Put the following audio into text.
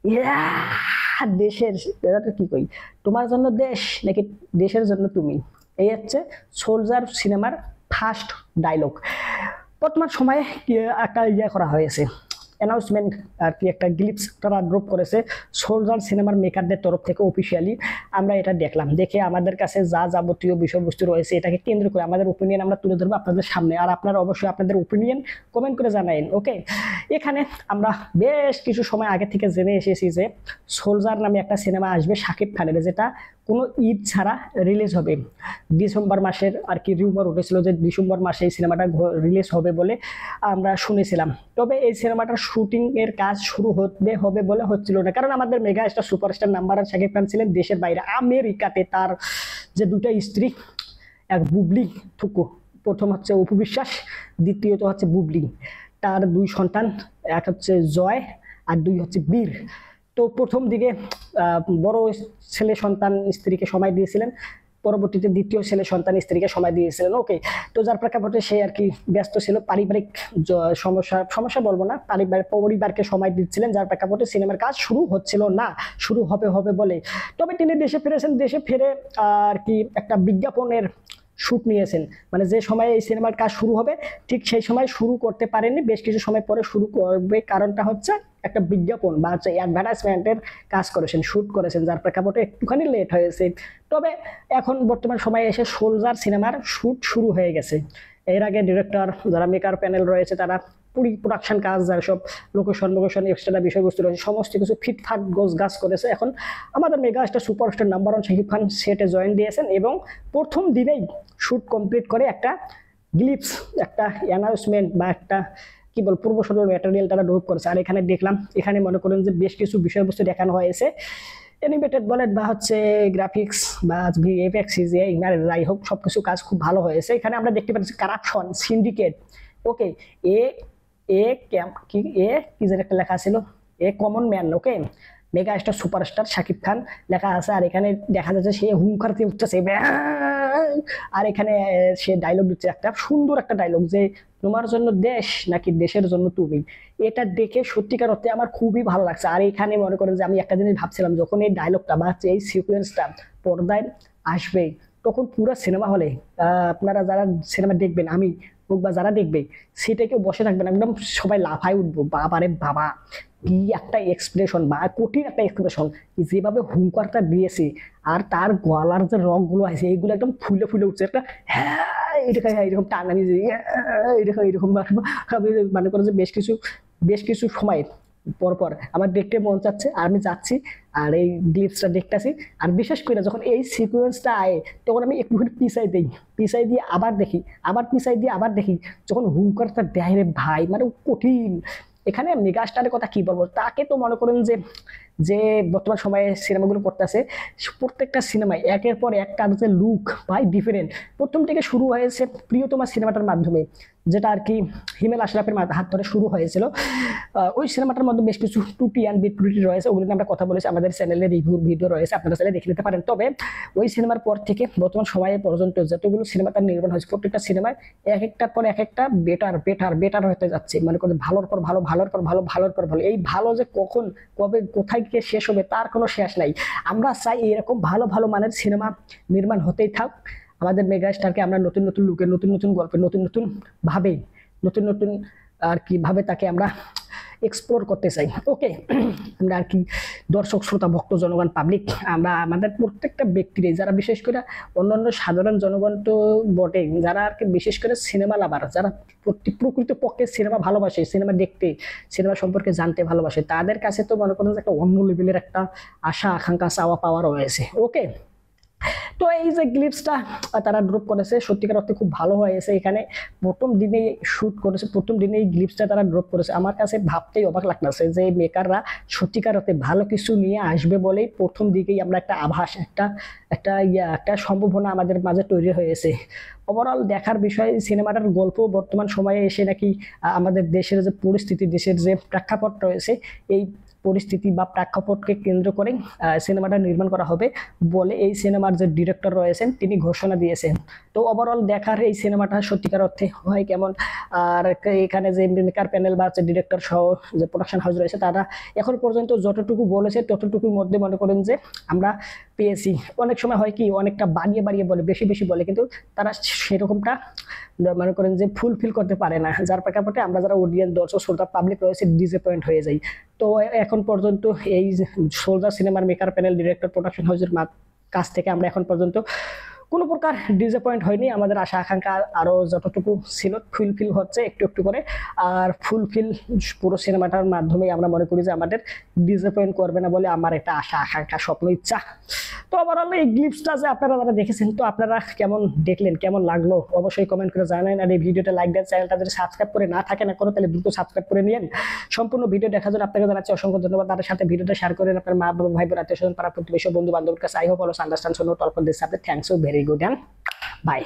ইয়া, দেশের এটা কি কই, তোমার জন্য দেশ নাকি দেশের জন্য তুমি, এই হচ্ছে সোলজার সিনেমার ফার্স্ট ডায়লগ। বর্তমান সময়ে একটা ইয়ে করা হয়েছে, অ্যানাউন্সমেন্ট আর কি, একটা গ্লিপস তারা ড্রপ করেছে সোলজার সিনেমার মেকারদের তরফ থেকে অফিসিয়ালি। আমরা এটা দেখলাম, দেখে আমাদের কাছে যা যাবতীয় বিষয়বস্তু রয়েছে এটাকে কেন্দ্র করে আমাদের ওপিনিয়ন আমরা তুলে ধরবো আপনাদের সামনে, আর আপনারা অবশ্যই আপনাদের ওপিনিয়ন কমেন্ট করে জানাইন। ওকে, এখানে আমরা বেশ কিছু সময় আগে থেকে জেনে এসেছি যে সোলজার নামে একটা সিনেমা আসবে শাকিব খানের, যেটা কোনো ঈদ ছাড়া রিলিজ হবে। ডিসেম্বর মাসের আর কি রিউমার উঠেছিল যে ডিসেম্বর মাসে এই সিনেমাটা রিলিজ হবে বলে আমরা শুনেছিলাম। তবে এই সিনেমাটার শুটিং এর কাজ শুরু হবে বলে হচ্ছিল না, কারণ আমাদের mega star superstar number one Shakib Khan ছিলেন দেশের বাইরে আমেরিকাতে। তার যে দুটা স্ত্রী, এক বুবলি থুকু, প্রথম হচ্ছে অপু বিশ্বাস, দ্বিতীয়ত হচ্ছে বুবলি, তার দুই সন্তান, এক হচ্ছে জয় আর দুই হচ্ছে বীর। তো প্রথম দিকে বড় ছেলে সন্তান স্ত্রীকে সময় দিয়েছিলেন, পরবর্তীতে দ্বিতীয় ছেলে সন্তান স্ত্রীকে সময় দিয়েছিলেন। ওকে, তো যার প্রেক্ষাপটে সে আর কি ব্যস্ত ছিল, পারিবারিক সমস্যা সমস্যা বলবো না, পরিবারকে সময় দিচ্ছিলেন, যার প্রেক্ষাপটে সিনেমার কাজ শুরু হচ্ছিল না, শুরু হবে হবে বলে। তবে তিনি দেশে ফিরেছেন, দেশে ফিরে আর কি একটা বিজ্ঞাপনের শুট নিয়েছেন, মানে যে সময় এই সিনেমার কাজ শুরু হবে ঠিক সেই সময় শুরু করতে পারেননি, বেশ কিছু সময় পরে শুরু করবে। কারণটা হচ্ছে একটা বিজ্ঞাপন বা হচ্ছে অ্যাডভার্টাইজমেন্টের কাজ করেছেন, শুট করেছেন, যার প্রেক্ষাপটে একটুখানি লেট হয়েছে। তবে এখন বর্তমান সময়ে এসে সোলজার সিনেমার শুট শুরু হয়ে গেছে। এর আগে ডিরেক্টর, যারা মেকার প্যানেল রয়েছে, তারা পুরি প্রোডাকশন কাজ, যারা সব লোকেশন এক্সট্রা বিষয়বস্তু রয়েছে সমস্ত কিছু ফিটফাট গোছ গাছ করেছে। এখন আমাদের mega star superstar number one Shakib Khan সেটে জয়েন দিয়েছেন এবং প্রথম দিনেই শুট কমপ্লিট করে একটা গ্লিপস, একটা অ্যানাউন্সমেন্ট বা একটা কি বল পূর্বশোর ম্যাটেরিয়াল তারা ড্রপ করেছে। আর এখানে দেখলাম, এখানে মনে করেন যে বেশ কিছু বিষয়বস্তু দেখানো হয়েছে, অ্যানিমেটেড বলেন বা হচ্ছে গ্রাফিক্স বা ভিএফএক্স যাই হোক, সবকিছু কাজ খুব ভালো হয়েছে। এখানে আমরা দেখতে পাচ্ছি কারাপশন সিন্ডিকেট। ওকে, এ এ কি এ কি যেন একটা লেখা ছিল, a common man. Okay, mega star superstar Shakib Khan লেখা আছে, আর এখানে দেখা যাচ্ছে সে হুঙ্কার দিয়ে উঠতেছে, আর এখানে সে ডায়লগ দিচ্ছে, একটা সুন্দর একটা ডায়লগ যে তোমার জন্য দেশ নাকি দেশের জন্য তুমি। এটা দেখে সত্যিকার অর্থে আমার খুবই ভালো লাগছে। আর এখানে মনে করেন যে আমি একটা জিনিস ভাবছিলাম, যখন এই ডায়লগটা বা এই সিকুয়েন্সটা পর্দায় আসবে, তখন পুরো সিনেমা হলে আপনারা যারা সিনেমা দেখবেন, আমি হোক বা যারা দেখবে, সেটা কেউ বসে থাকবেন, একদম সবাই লাফায় উঠবো, বাবারে বাবা কি একটা এক্সপ্রেশন বা কঠিন একটা এক্সপ্রেশন, যেভাবে হুঙ্কারটা দিয়েছে আর তার গলার যে রং গুলো আছে এইগুলো একদম ফুলে ফুলে উঠছে, একটা হ্যাঁ এরকম এরকম টানানি, এরকম এরকম আমি মনে করো যে বেশ কিছু সময় পর পর আমার দেখতে মন চাচ্ছে, আর আমি যাচ্ছি আর এই গ্লিপসটা দেখতেছি। আর বিশেষ করে যখন এই সিকুয়েন্সটা আয়, তখন আমি একটুখানি পিছাই দিই, পিছাই দিয়ে আবার দেখি, আবার পিছাই দিয়ে আবার দেখি, যখন হুঙ্কারটা দেয় রে ভাই, মানে কঠিন। এখানে মেগাস্টারের কথা কি বলবো, তাকে তো মনে করেন যে যে বর্তমান সময়ে সিনেমাগুলো করতেছে, প্রত্যেকটা সিনেমায় একের পর এক তার যে লুক ভাই ডিফারেন্ট। প্রথম থেকে শুরু হয়েছে প্রিয়তমা সিনেমাটার মাধ্যমে, যেটা আর কি হিমেল আশরাফের হাত ধরে শুরু হয়েছিল। ওই সিনেমাটার মধ্যে বেশ কিছু ত্রুটি অ্যান্ড বিট্রুটি রয়েছে, ওগুলো নিয়ে আমরা কথা বলেছি, আমাদের চ্যানেলে রিভিউ ভিডিও রয়েছে, আপনারা চাইলে দেখে নিতে পারেন। তবে ওই সিনেমার পর থেকে বর্তমান সময়ে পর্যন্ত যতগুলো সিনেমা তার নির্মাণ হয়েছে, প্রত্যেকটা সিনেমায় এক একটার পর এক একটা বেটার বেটার বেটার হতে যাচ্ছে, মানে করে ভালোর পর ভালো, ভালোর পর ভালো, ভালোর পর ভালো। এই ভালো যে কখন কবে কোথায় গিয়ে শেষ হবে তার কোনো শেষ নাই। আমরা চাই এরকম ভালো ভালো মানের সিনেমা নির্মাণ হতেই থাক। আমাদের মেগা স্টারকে আমরা নতুন নতুন লুকে, নতুন নতুন গল্পে, নতুন নতুন ভাবে, নতুন নতুন আর কি ভাবে তাকে আমরা এক্সপ্লোর করতে চাই। ওকে, আমরা আর কি দর্শক শ্রোতা ভক্ত জনগণ পাবলিক, আমরা আমাদের প্রত্যেকটা ব্যক্তির, যারা বিশেষ করে অন্যান্য সাধারণ জনগণ তো বটে, যারা আর কি বিশেষ করে সিনেমা লাভার, যারা প্রকৃত পক্ষে সিনেমা ভালোবাসে, সিনেমা দেখতে, সিনেমা সম্পর্কে জানতে ভালোবাসে, তাদের কাছে তো মনে করেন যে একটা অন্য লেভেলের একটা আশা আকাঙ্ক্ষা চাওয়া পাওয়া রয়েছে। ওকে, তো এই যে গ্লিপসটা তারা ড্রপ করেছে, সত্যিকার অর্থে খুব ভালো হয়েছে। এখানে প্রথম দিনে শুট করেছে, প্রথম দিনে এই গ্লিপসটা তারা ড্রপ করেছে, আমার কাছে ভাবতেই অবাক লাগতেছে যে মেকাররা সত্যিকার অর্থে ভালো কিছু নিয়ে আসবে বলেই প্রথম দিকেই আমরা একটা আভাস, একটা একটা একটা সম্ভাবনা আমাদের মাঝে তৈরি হয়েছে। ওভারঅল দেখার বিষয়, সিনেমাটার গল্প বর্তমান সময়ে এসে নাকি আমাদের দেশের যে পরিস্থিতি, দেশের যে প্রেক্ষাপট রয়েছে, এই পরিস্থিতি বা প্রেক্ষাপটকে কেন্দ্র করে সিনেমাটা নির্মাণ করা হবে বলে এই সিনেমার যে ডিরেক্টর রয়েছেন তিনি ঘোষণা দিয়েছেন। তো ওভারঅল দেখার এই সিনেমাটা সত্যিকার অর্থে হয় কেমন, আর এখানে যে মেকার প্যানেল বা ডিরেক্টর সহ যে প্রোডাকশন হাউস রয়েছে তারা এখন পর্যন্ত যতটুকু বলেছে ততটুকুর মধ্যে মনে করেন যে আমরা পেয়েছি। অনেক সময় হয় কি অনেকটা বাড়িয়ে বাড়িয়ে বলে, বেশি বেশি বলে, কিন্তু তারা সেরকমটা মনে করেন যে ফুলফিল করতে পারে না, যার প্রেক্ষাপটে আমরা যারা অডিয়েন্স দর্শক শ্রোতা পাবলিক রয়েছে ডিসঅ্যাপয়েন্ট হয়ে যাই। তো এখন পর্যন্ত এই সোলজার সিনেমার মেকার প্যানেল ডিরেক্টর প্রোডাকশন হাউসের কাছ থেকে আমরা এখন পর্যন্ত কোনো প্রকার ডিসঅ্যাপয়েন্ট হয়নি। আমাদের আশা আকাঙ্ক্ষা আরও যতটুকু ছিল ফুলফিল হচ্ছে একটু একটু করে, আর ফুলফিল পুরো সিনেমাটার মাধ্যমে আমরা মনে করি যে আমাদের ডিসঅ্যাপয়েন্ট করবে না বলে আমার একটা আশা আকাঙ্ক্ষা স্বপ্ন ইচ্ছা। তো ওভারঅল এই গ্লিপসটা যে আপনারা যারা দেখেছেন, তো আপনারা কেমন দেখলেন, কেমন লাগলো অবশ্যই কমেন্ট করে জানান। আর এই ভিডিওটা লাইক দেন, চ্যানেলটা যদি সাবস্ক্রাইব করে না থাকেন এখনো তাহলে দ্রুত সাবস্ক্রাইব করে নিন। সম্পূর্ণ ভিডিও দেখার জন্য আপনাকে জানাচ্ছি অসংখ্য ধন্যবাদ। তাদের সাথে ভিডিওটা শেয়ার করেন আপনার মা বাবা ভাই বোন আত্মীয় স্বজন পাড়া প্রতিবেশী বন্ধু বান্ধবের কাছে। I hope all's understand, so no talk for this subject. Thanks you very good and by.